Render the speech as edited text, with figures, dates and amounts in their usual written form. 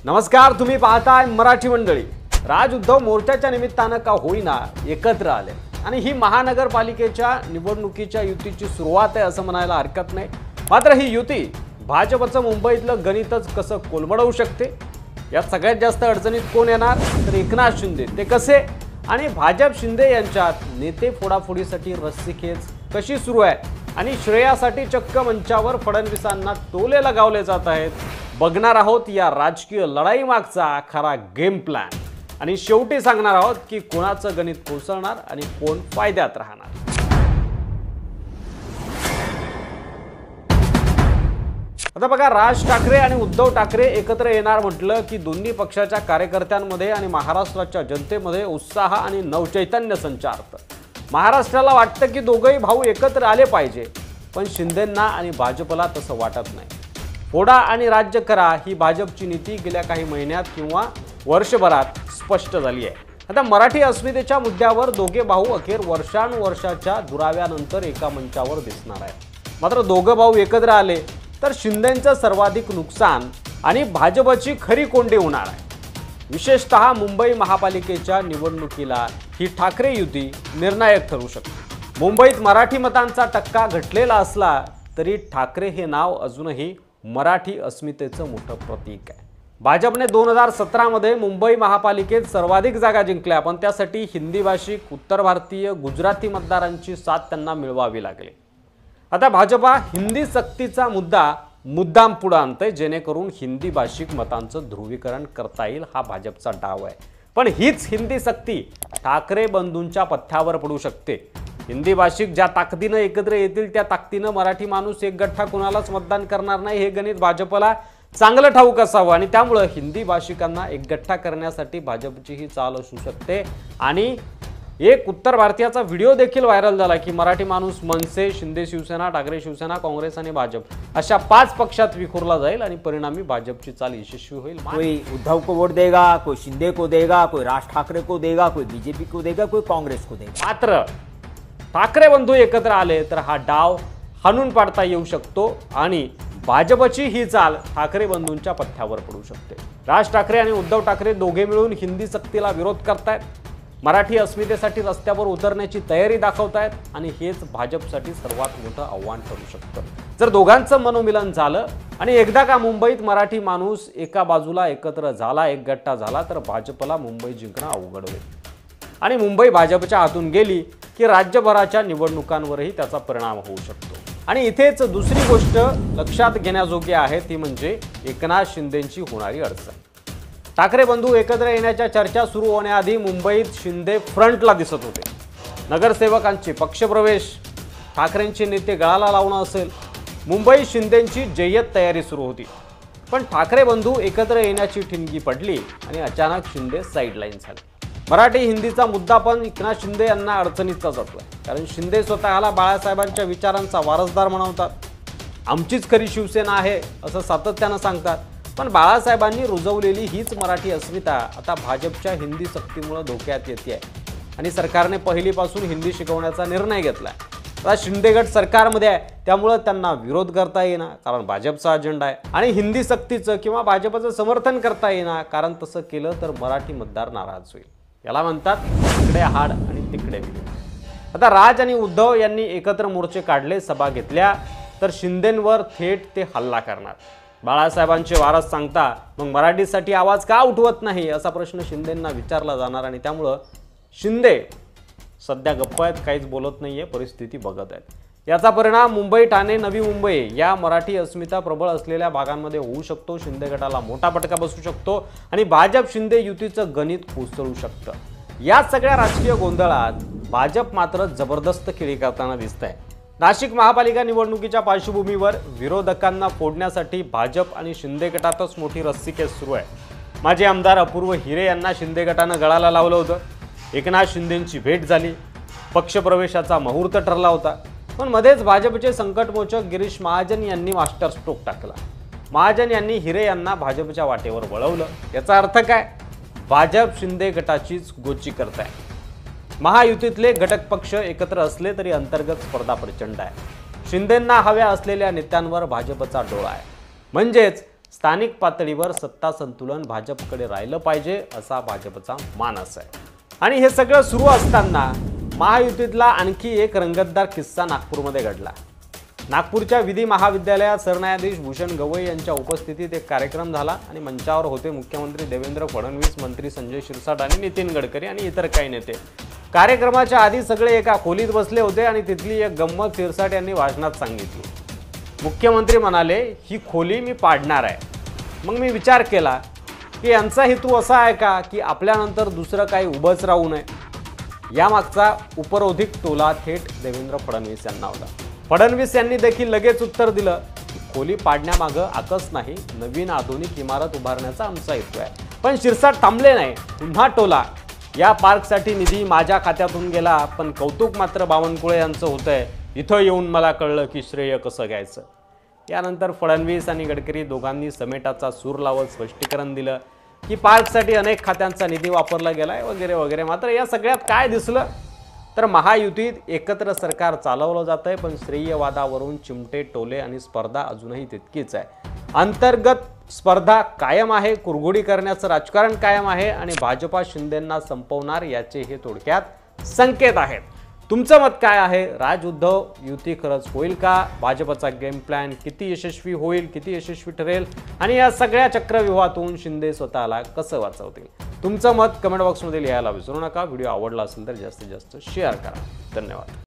नमस्कार, तुम्ही पाहताय मराठी मंडळी। राज उद्धव मोर्चाच्या निमित्तानं का होईना एकत्र आले आणि ही महानगरपालिकेच्या निवडणुकीच्या युतीची सुरुवात आहे असं म्हणायला हरकत नाही। मात्र ही युती भाजपचं मुंबईतलं गणितच कसं कोलमडवू शकते, यात सगळ्यात जास्त अडचणीत कोण येणार तर एकनाथ शिंदे। ते कसे आणि भाजप शिंदे यांच्यात नेते फोडाफोडीसाठी रस्सीखेच कशी सुरू आहे आणि श्रेयासाठी चक्क मंचावर फडणवीसांना टोले लगावले जात आहेत, बघणार आहोत या राजकीय लढाई मागचा खरा गेम प्लॅन। आणि शेवटी सांगणार आहोत की कोणाचं गणित कोसळणार आणि कोण फायद्यात राहणार। आता बघा, राज ठाकरे आणि उद्धव ठाकरे एकत्र येणार म्हटलं की दोन्ही पक्षाच्या कार्यकर्त्यांमध्ये आणि महाराष्ट्राच्या जनतेमध्ये उत्साह आणि नवचैतन्य संचारतं। महाराष्ट्राला वाटतं की दोघेही भाऊ एकत्र आले पाहिजे, पण शिंदेंना आणि भाजपला तसं वाटत नाही। फोडा आणि राज्य करा ही भाजपची नीती गेल्या काही महिन्यात किंवा वर्षभरात स्पष्ट झाली आहे। आता मराठी अस्मितेच्या मुद्द्यावर दोघे भाऊ अखेर वर्षानुवर्षाच्या दुराव्यानंतर एका मंचावर दिसणार आहेत। मात्र दोघे भाऊ एकत्र आले तर शिंदेंचं सर्वाधिक नुकसान आणि भाजपची खरी कोंडी होणार आहे। विशेषतः मुंबई महापालिकेच्या निवडणुकीला ही ठाकरे युती निर्णायक ठरू शकते। मुंबईत मराठी मतांचा टक्का घटलेला असला तरी ठाकरे हे नाव अजूनही मराठी अस्मितेचं मोठं प्रतीक आहे। भाजपने 2017 मध्ये मुंबई महापालिकेत सर्वाधिक जागा जिंकल्या, पण त्यासाठी हिंदी भाषिक, उत्तर भारतीय, गुजराती मतदारांची साथ त्यांना मिळवावी लागली। आता भाजपा हिंदी सक्तीचा मुद्दाम पुढे आणते, जेणेकरून हिंदी भाषिक मतांचं ध्रुवीकरण करता येईल, हा भाजपचा डाव आहे। पण हीच हिंदी सक्ती ठाकरे बंधूंच्या पथ्यावर पडू शकते। हिंदी भाषिक ज्या ताकदीनं एकत्र येतील त्या ताकदीनं मराठी माणूस एक गठ्ठा कुणालाच मतदान करणार नाही, हे गणित भाजपला चांगलं ठाऊक असावं आणि त्यामुळे हिंदी भाषिकांना एक गठ्ठा करण्यासाठी भाजपची ही चाल असू शकते। आणि एक उत्तर भारतीयाचा व्हिडिओ देखील व्हायरल झाला की मराठी माणूस मनसे, शिंदे शिवसेना, ठाकरे शिवसेना, काँग्रेस आणि भाजप अशा 5 पक्षात विखुरला जाईल आणि परिणामी भाजपची चाल यशस्वी होईल। कोई उद्धव को वोट देगा, कोई शिंदे को देगा, कोई राज ठाकरे को देगा, कोई बीजेपी को देगा, कोई कांग्रेस को देगा। मात्र ठाकरे बंधू एकत्र आले तर हा डाव हाणून पाडता येऊ शकतो आणि भाजपची ही चाल ठाकरे बंधूंच्या पथ्यावर पडू शकते। राज ठाकरे आणि उद्धव ठाकरे दोघे मिळून हिंदी सक्तीला विरोध करतायत, मराठी अस्मितेसाठी रस्त्यावर उतरण्याची तयारी दाखवतायत आणि हेच भाजपसाठी सर्वात मोठं आव्हान ठरू शकतं। जर दोघांचं मनोमिलन झालं आणि एकदा का मुंबईत मराठी माणूस एका बाजूला एकत्र झाला, एक गट्टा झाला, तर भाजपला मुंबई जिंकणं अवघड होईल आणि मुंबई भाजपच्या हातून गेली की राज्यभराच्या निवडणुकांवरही त्याचा परिणाम होऊ शकतो। आणि इथेच दुसरी गोष्ट लक्षात घेण्याजोगी आहे, ती म्हणजे एकनाथ शिंदेंची होणारी अडचण। ठाकरे बंधू एकत्र येण्याच्या चर्चा सुरू होण्याआधी मुंबईत शिंदे फ्रंटला दिसत होते। नगरसेवकांचे पक्षप्रवेश, ठाकरेंचे नेते गळाला लावणं असेल, मुंबईत शिंदेंची जय्यत तयारी सुरू होती। पण ठाकरे बंधू एकत्र येण्याची ठिणगी पडली आणि अचानक शिंदे साईडलाईन झाले। मराठी हिंदीचा मुद्दा पण एकनाथ शिंदे यांना अडचणीचा जातोय, कारण शिंदे स्वतःला बाळासाहेबांच्या विचारांचा वारसदार म्हणवतात। आमचीच खरी शिवसेना आहे असं सातत्यानं सांगतात, पण बाळासाहेबांनी रुजवलेली हीच मराठी अस्मिता आता भाजपच्या हिंदी सक्तीमुळे धोक्यात येते आणि सरकारने पहिलीपासून हिंदी शिकवण्याचा निर्णय घेतला। आता शिंदे गट सरकारमध्ये आहे, त्यामुळे त्यांना विरोध करता येईना, कारण भाजपचा अजेंडा आहे, आणि हिंदी सक्तीचं किंवा भाजपचं समर्थन करता येईना, कारण तसं केलं तर मराठी मतदार नाराज होईल। याला म्हणतात इकडे हाड आणि तिकडे विरोध। आता राज आणि उद्धव यांनी एकत्र मोर्चे काढले, सभा घेतल्या, तर शिंदेंवर थेट ते हल्ला करणार। बाळासाहेबांचे वारस सांगता मग मराठीसाठी आवाज का उठवत नाही असा प्रश्न शिंदेंना विचारला जाणार आणि त्यामुळं शिंदे सध्या गप्प आहेत, काहीच बोलत नाहीये, परिस्थिती बघत आहेत। याचा परिणाम मुंबई, ठाणे, नवी मुंबई या मराठी अस्मिता प्रबळ असलेल्या भागांमध्ये होऊ शकतो। शिंदे गटाला मोठा फटका बसू शकतो आणि भाजप शिंदे युतीचं गणित कोसळू शकतं। या सगळ्या राजकीय गोंधळात भाजप मात्र जबरदस्त खेळी करताना दिसतंय। नाशिक महापालिका निवडणुकीच्या पार्श्वभूमीवर विरोधकांना फोडण्यासाठी भाजप आणि शिंदे गटातच मोठी रस्सीखेच सुरू आहे। माजी आमदार अपूर्व हिरे यांना शिंदे गटानं गळाला लावलं होतं। एकनाथ शिंदेंची भेट झाली, पक्षप्रवेशाचा मुहूर्त ठरला होता, पण मध्येच भाजपचे संकटमोचक गिरीश महाजन यांनी मास्टर स्ट्रोक टाकला। महाजन यांनी हिरे यांना भाजपच्या वाटेवर वळवलं। याचा अर्थ काय? भाजप शिंदे गटाचीच गोची करताय। महायुतीतले घटक पक्ष एकत्र असले तरी अंतर्गत स्पर्धा प्रचंड आहे। शिंदेंना हव्या असलेल्या नेत्यांवर भाजपचा डोळा आहे, म्हणजेच स्थानिक पातळीवर सत्ता संतुलन भाजपकडे राहिलं पाहिजे असा भाजपचा मानस आहे। आणि हे सगळं सुरू असताना महायुतीतला आणखी एक रंगतदार किस्सा नागपूरमध्ये घडला। नागपूरच्या विधी महाविद्यालयात सरन्यायाधीश भूषण गवई यांच्या उपस्थितीत एक कार्यक्रम झाला आणि मंचावर होते मुख्यमंत्री देवेंद्र फडणवीस, मंत्री संजय शिरसाट आणि नितीन गडकरी आणि इतर काही नेते। कार्यक्रमाच्या आधी सगळे एका खोलीत बसले होते आणि तिथली एक गंमत शिरसाट यांनी भाषणात सांगितली। मुख्यमंत्री म्हणाले, ही खोली मी पाडणार आहे। मग मी विचार केला की यांचा हेतू असा आहे का की आपल्यानंतर दुसरं काही उभंच राहू नये। यामागचा उपरोधिक टोला थेट देवेंद्र फडणवीस यांना होता। फडणवीस यांनी देखील लगेच उत्तर दिलं की खोली पाडण्यामागं आकस नाही, नवीन आधुनिक इमारत उभारण्याचा आमचा हेतू आहे। पण शिरसाट थांबले नाही, पुन्हा टोला, या पार्कसाठी निधी माझ्या खात्यातून गेला, पण कौतुक मात्र बावनकुळे यांचं होतंय। इथं येऊन मला कळलं की श्रेय कसं घ्यायचं। यानंतर फडणवीस आणि गडकरी दोघांनी समेटाचा सूर लावत स्पष्टीकरण दिलं की पार्कसाठी अनेक खात्यांचा निधी वापरला गेलाय वगैरे वगैरे। मात्र या सगळ्यात काय दिसलं तर महायुतीत एकत्र सरकार चालवलं जातंय, पण श्रेयवादावरून चिमटे, टोले आणि स्पर्धा अजूनही तितकीच आहे। अंतर्गत स्पर्धा कायम आहे, कुरघोडी करण्याचं राजकारण कायम आहे आणि भाजपा शिंदेंना संपवणार याचे हे थोडक्यात संकेत आहेत। तुमचं मत काय आहे? राज उद्धव युती खरंच होईल का? भाजपचा गेम प्लॅन किती यशस्वी होईल, किती यशस्वी ठरेल आणि या सगळ्या चक्रव्यूहातून शिंदे स्वतःला कसं वाचवतील? तुमचं मत कमेंट बॉक्समध्ये लिहायला विसरू नका। व्हिडिओ आवडला असेल तर जास्तीत जास्त शेअर करा। धन्यवाद।